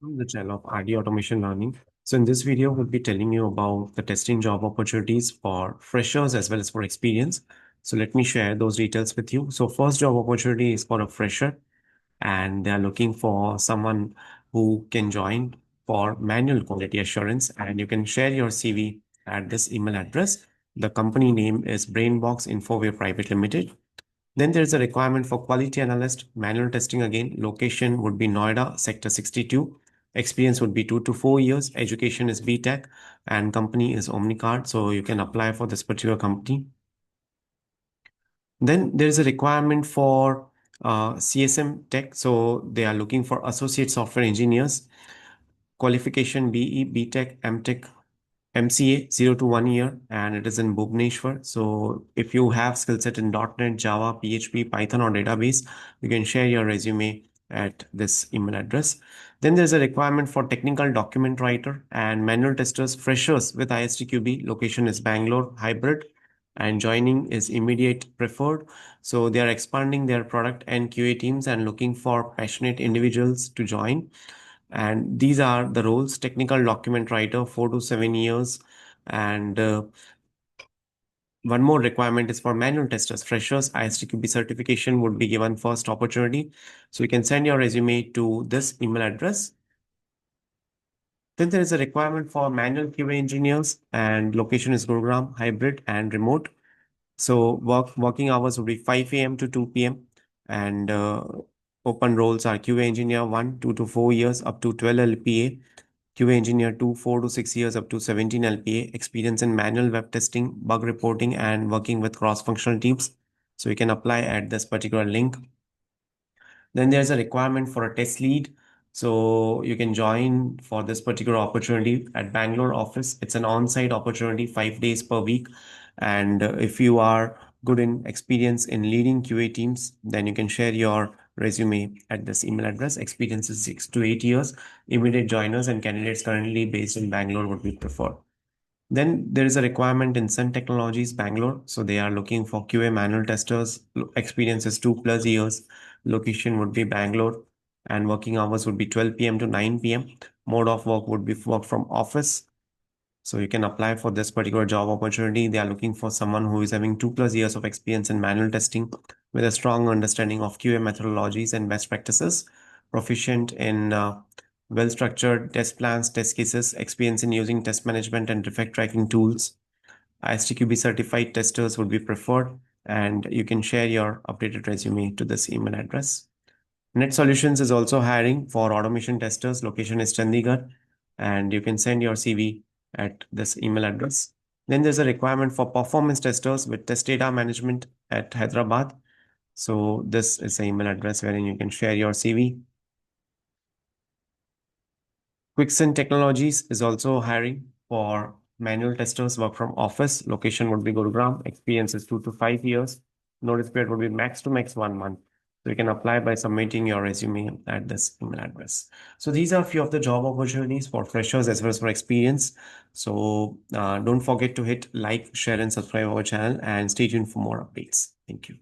From the channel of RD Automation Learning. So in this video, we'll be telling you about the testing job opportunities for freshers as well as for experience. So let me share those details with you. So first job opportunity is for a fresher, and they are looking for someone who can join for manual quality assurance, and you can share your CV at this email address. The company name is Brainbox Infoware Private Limited. Then there is a requirement for quality analyst, manual testing again. Location would be Noida, Sector 62. Experience would be 2 to 4 years. Education is BTech and company is Omnicard. So you can apply for this particular company. Then there is a requirement for CSM Tech. So they are looking for associate software engineers. Qualification BE, BTech, MTech, MCA 0 to 1 year, and it is in Bhubaneswar. So if you have skill set in .NET, Java, PHP, Python, or database, you can share your resume at this email address. Then there's a requirement for technical document writer and manual testers, freshers with ISTQB. Location is Bangalore, hybrid, and joining is immediate preferred. So they are expanding their product and QA teams and looking for passionate individuals to join. And these are the roles: technical document writer, 4 to 7 years. And one more requirement is for manual testers, freshers. ISTQB certification would be given first opportunity. So you can send your resume to this email address. Then there is a requirement for manual QA engineers, and location is Gurugram, hybrid and remote. So working hours would be 5 a.m. to 2 p.m. And open roles are QA engineer 1, 2 to 4 years, up to 12 LPA. QA engineer 2, 4 to 6 years, up to 17 LPA. Experience in manual web testing, bug reporting, and working with cross-functional teams. So you can apply at this particular link. Then there's a requirement for a test lead. So you can join for this particular opportunity at Bangalore office. It's an on-site opportunity, 5 days per week. And if you are good in experience in leading QA teams, then you can share your resume at this email address. Experience is 6 to 8 years. Immediate joiners and candidates currently based in Bangalore would be preferred. Then there is a requirement in Sun Technologies, Bangalore. So they are looking for QA manual testers. Experience is 2 plus years. Location would be Bangalore, and working hours would be 12 p.m. to 9 p.m. Mode of work would be work from office. So you can apply for this particular job opportunity. They are looking for someone who is having 2 plus years of experience in manual testing with a strong understanding of QA methodologies and best practices, proficient in well-structured test plans, test cases, experience in using test management and defect tracking tools. ISTQB certified testers would be preferred, and you can share your updated resume to this email address. Net Solutions is also hiring for automation testers. Location is Chandigarh, and you can send your CV at this email address. Then there's a requirement for performance testers with test data management at Hyderabad. So this is the email address wherein you can share your CV. Quickson Technologies is also hiring for manual testers, work from office. Location would be Gurugram. Experience is 2 to 5 years. Notice period would be max to max 1 month. So you can apply by submitting your resume at this email address. So these are a few of the job opportunities for freshers as well as for experience. So don't forget to hit like, share, and subscribe our channel, and stay tuned for more updates. Thank you.